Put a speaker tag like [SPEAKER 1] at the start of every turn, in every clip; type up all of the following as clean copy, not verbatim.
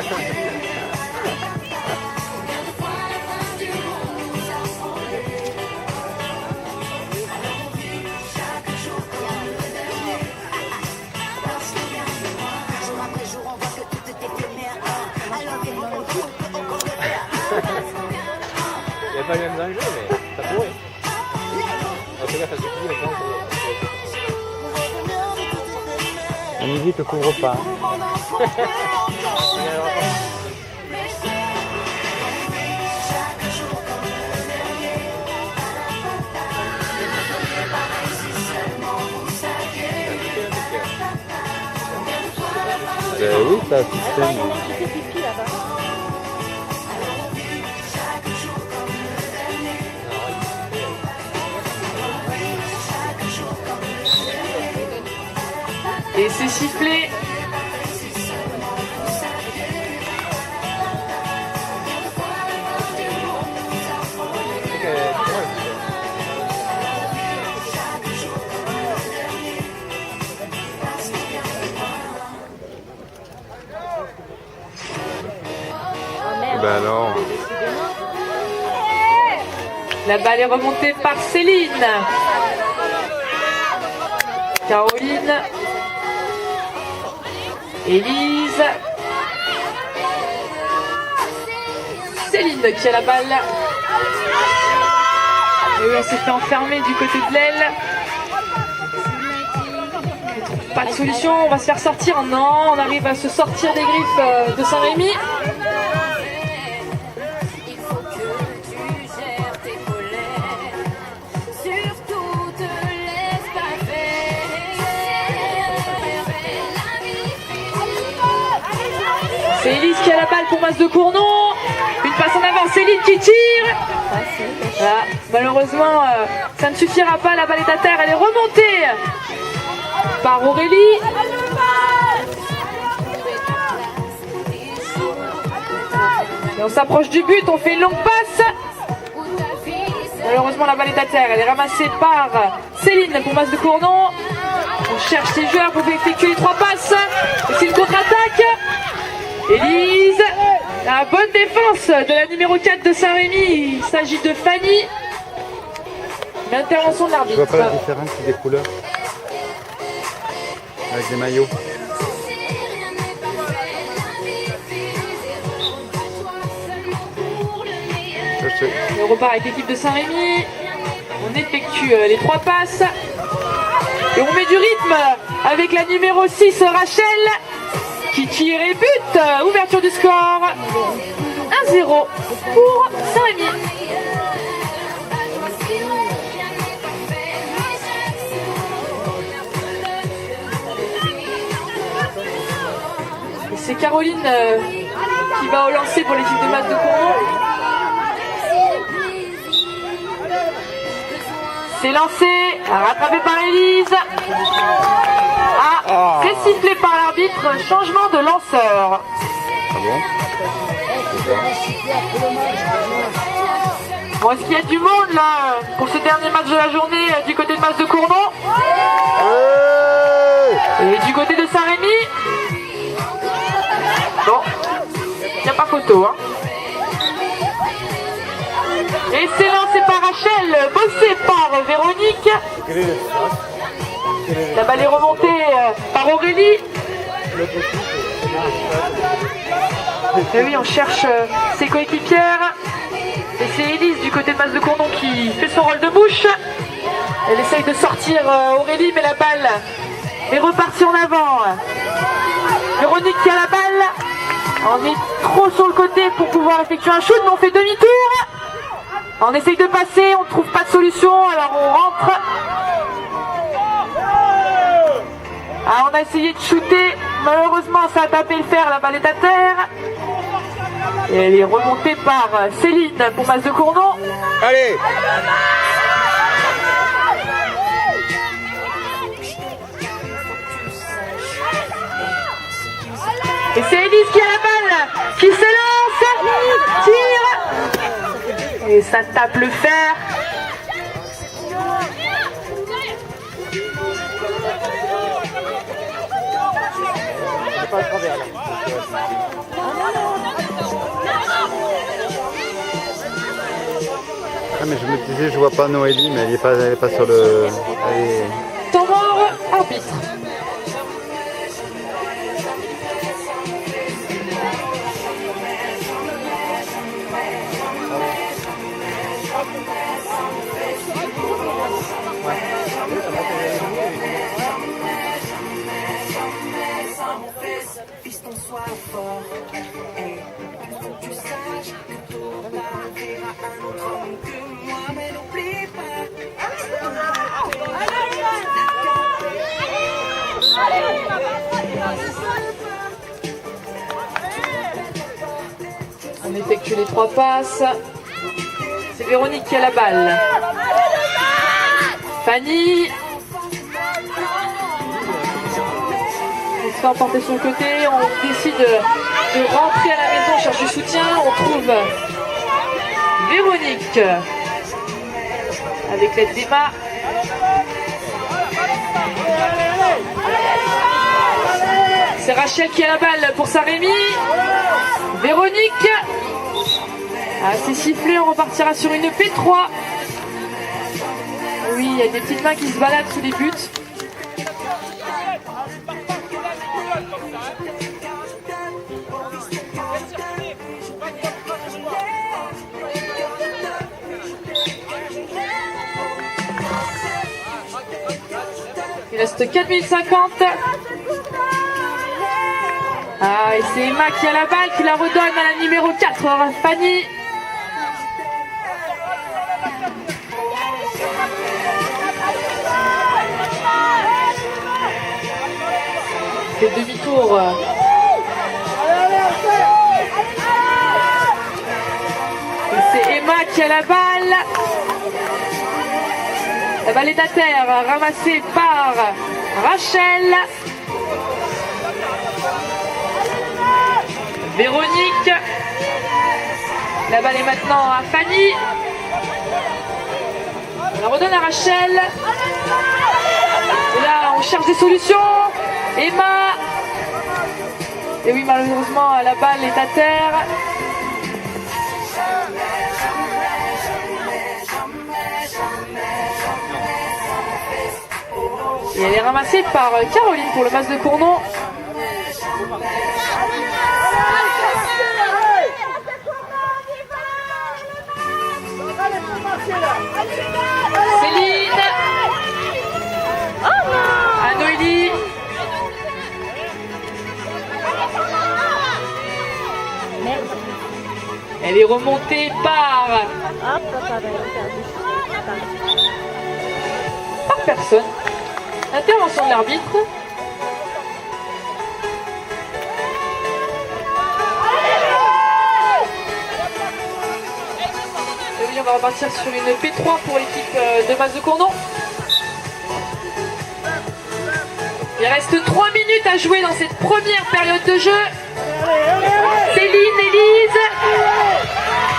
[SPEAKER 1] Il n'y a pas le même danger, mais ça pourrait. En tout cas, ça suffit maintenant. La musique ne couvre pas. Oui, ça système.
[SPEAKER 2] Et c'est sifflé.
[SPEAKER 1] Ben non.
[SPEAKER 2] La balle est remontée par Céline. Caroline. Élise. Céline qui a la balle. Et oui, on s'est fait enfermer du côté de l'aile. Pas de solution, on va se faire sortir. Non, on arrive à se sortir des griffes de Saint-Rémy. C'est Élise qui a la balle pour Mas de Cournon. Une passe en avant, Céline qui tire. Voilà. Malheureusement, ça ne suffira pas. La balle est à terre. Elle est remontée par Aurélie. Et on s'approche du but. On fait une longue passe. Malheureusement, la balle est à terre. Elle est ramassée par Céline pour Mas de Cournon. On cherche ses joueurs pour effectuer les 3 passes. Et c'est une contre-attaque. Élise, la bonne défense de la numéro 4 de Saint-Rémy. Il s'agit de Fanny. L'intervention de l'arbitre.
[SPEAKER 1] Je vois pas la différence des couleurs avec les maillots.
[SPEAKER 2] Et on repart avec l'équipe de Saint-Rémy. On effectue les 3 passes. Et on met du rythme avec la numéro 6, Rachel, qui tire et bute. Ouverture du score. 1-0 pour Saint-Rémy. Et c'est Caroline qui va au lancer pour l'équipe de Mas de Cournon. C'est lancé, rattrapé par Élise. Ah, c'est sifflé par l'arbitre, changement de lanceur.
[SPEAKER 1] Ah bon?
[SPEAKER 2] Bon, est-ce qu'il y a du monde là pour ce dernier match de la journée du côté de Mas de Cournon? Et du côté de Saint-Rémy? Bon, il n'y a pas photo, hein. Et c'est lancé par Rachel, bossé par Véronique. La balle est remontée par Aurélie. Et oui, on cherche ses coéquipières. Et c'est Élise du côté de Mas de Cournon qui fait son rôle de mouche. Elle essaye de sortir Aurélie, mais la balle est repartie en avant. Véronique qui a la balle. On est trop sur le côté pour pouvoir effectuer un shoot, mais on fait demi-tour. On essaye de passer, on ne trouve pas de solution, alors on rentre. Ah, on a essayé de shooter, malheureusement ça a tapé le fer, la balle est à terre. Et elle est remontée par Céline pour Mas de Cournon.
[SPEAKER 1] Allez!
[SPEAKER 2] Et c'est Élise qui a la balle, qui se lance, tire. Et ça tape le fer.
[SPEAKER 1] Pas à travers là.
[SPEAKER 3] Ah mais je me disais, je vois pas Noélie, mais elle est pas sur le...
[SPEAKER 2] Temps mort, arbitre. On effectue les 3 passes. C'est Véronique qui a la balle. Fanny. On se fait emporter sur le côté. On décide de rentrer à la maison, on cherche du soutien. On trouve Véronique avec l'aide d'Emma. C'est Rachel qui a la balle pour Saint-Rémy. Véronique. Ah, c'est sifflé, on repartira sur une P3. Oui, il y a des petites mains qui se baladent sous les buts. Il reste 4 minutes 50. Ah, et c'est Emma qui a la balle, qui la redonne à la numéro 4, Fanny. C'est demi-tour. Et c'est Emma qui a la balle. La balle est à terre, ramassée par Rachel. Véronique. La balle est maintenant à Fanny. On la redonne à Rachel. Et là, on cherche des solutions. Emma. Et oui, malheureusement, la balle est à terre. Et elle est ramassée par Caroline pour le match de Cournon. Céline. À Noélie. Elle est remontée par personne. Intervention de l'arbitre. Et oui, on va repartir sur une P3 pour l'équipe de Mas de Cournon. Il reste 3 minutes à jouer dans cette première période de jeu. Céline,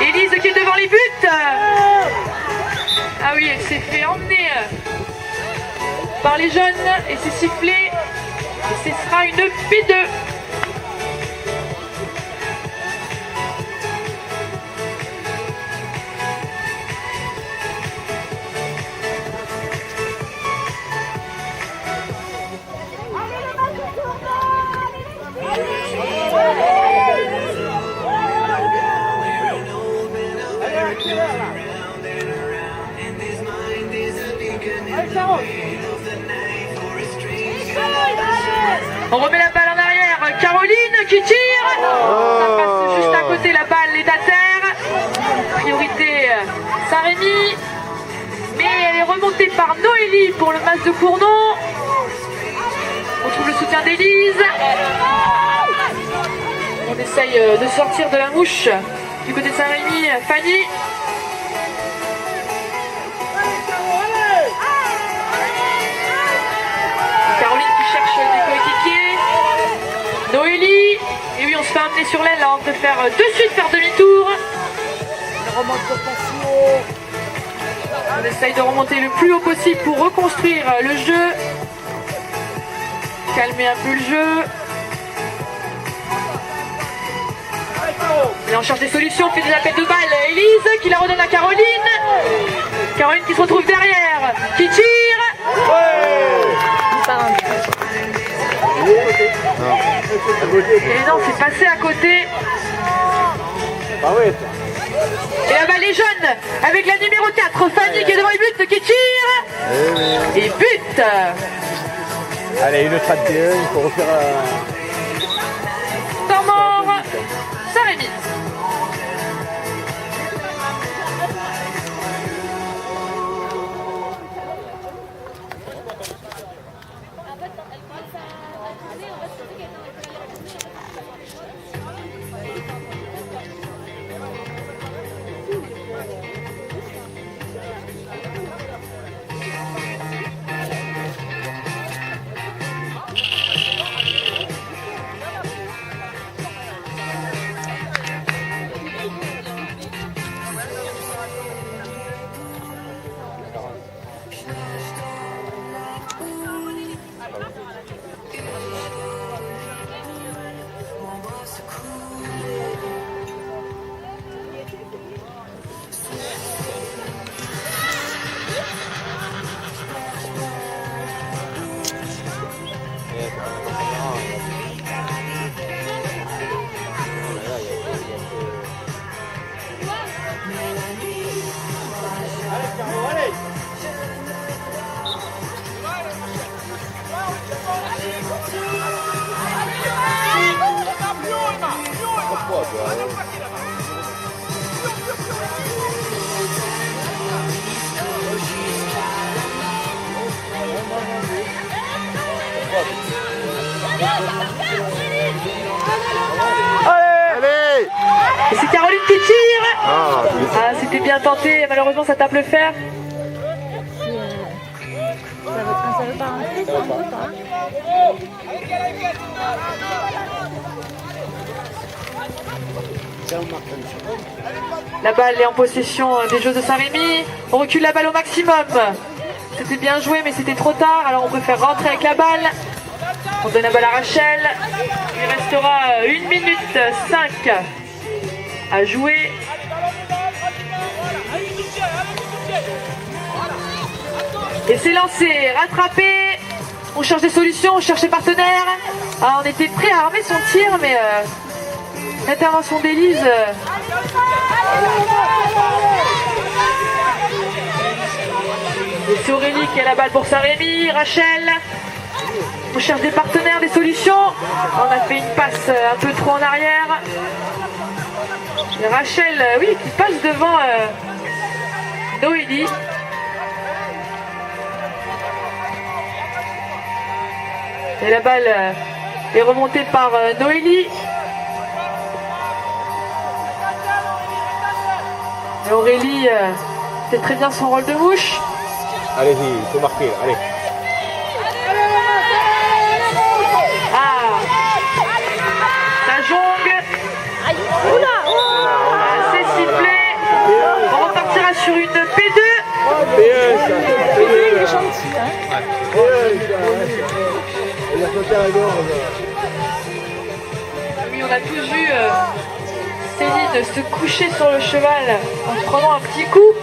[SPEAKER 2] Élise qui est devant les buts. Ah oui, elle s'est fait emmener par les jeunes et c'est sifflé. Et ce sera une P2. On remet la balle en arrière, Caroline qui tire. Ça passe juste à côté, la balle est à terre. Priorité Saint-Rémy. Mais elle est remontée par Noélie pour le match de Cournon. On trouve le soutien d'Élise. On essaye de sortir de la mouche du côté de Saint-Rémy, Fanny. Caroline qui cherche des coéquipiers. Noélie. Et oui, on se fait amener sur l'aile. On préfère de suite faire demi-tour. On essaye de remonter le plus haut possible pour reconstruire le jeu. Calmer un peu le jeu. Et on cherche des solutions, fait des appels de balle. Élise qui la redonne à Caroline. Caroline qui se retrouve derrière, qui tire. Et non, c'est passé à côté. Et la balle est jaune avec la numéro 4, Fanny qui est devant les buts, qui tire. Et but.
[SPEAKER 1] Allez, 1h31, il faut refaire
[SPEAKER 2] Temps mort, Saint-Rémy.
[SPEAKER 3] Allez!
[SPEAKER 2] Et c'est Caroline qui tire. Ah, c'était bien tenté, malheureusement ça tape le fer.
[SPEAKER 4] Ça veut pas rentrer, ça rentre pas.
[SPEAKER 2] La balle est en possession des Jeux de Saint-Rémy. On recule la balle au maximum. C'était bien joué, mais c'était trop tard. Alors on préfère rentrer avec la balle. On donne la balle à Rachel. Il restera 1 minute 5 à jouer. Et c'est lancé, rattrapé. On cherche des solutions, on cherche des partenaires. Ah, on était prêt à armer son tir, mais l'intervention d'Élise. Et c'est Aurélie qui a la balle pour Saint-Rémy. Rachel. On cherche des partenaires, des solutions. On a fait une passe un peu trop en arrière. Et Rachel, oui, qui passe devant Noélie. Et la balle est remontée par Noélie. Et Aurélie fait très bien son rôle de mouche.
[SPEAKER 1] Allez-y, il faut marquer, allez.
[SPEAKER 2] Ah, ça jongle. C'est sifflé. On repartira sur une P2.
[SPEAKER 4] Il est gentil, hein.
[SPEAKER 2] Oui, on a tous vu Céline se coucher sur le cheval en prenant un petit coup.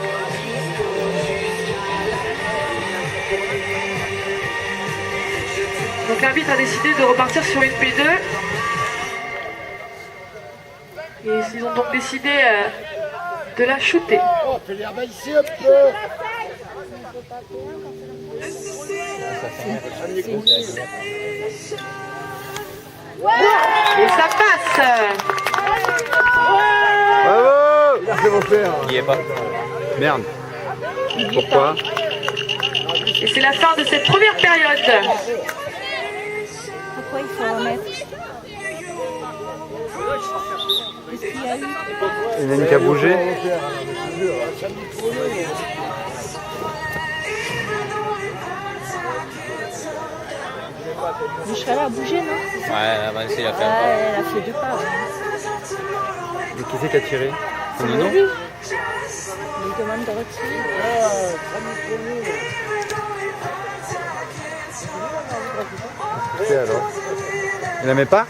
[SPEAKER 2] Donc l'arbitre a décidé de repartir sur une P2. Et ils ont donc décidé de la shooter. Et ça passe.
[SPEAKER 3] Bravo!
[SPEAKER 1] Il y est pas.
[SPEAKER 3] Merde. Pourquoi?
[SPEAKER 2] Et c'est la fin de cette première période.
[SPEAKER 4] Pourquoi il faut remettre? Qu'est-ce qu'il y a eu?
[SPEAKER 3] Il y a une qui a bougé.
[SPEAKER 4] Le cheval a bougé, non?
[SPEAKER 1] Ouais, avancé, il a fait un
[SPEAKER 4] Ah, elle a fait 2 pas. Ouais.
[SPEAKER 3] Et qui c'est qui a tiré?
[SPEAKER 4] C'est
[SPEAKER 3] Nino?
[SPEAKER 4] lui. Il demande de retirer.
[SPEAKER 3] C'est alors. Il la met pas?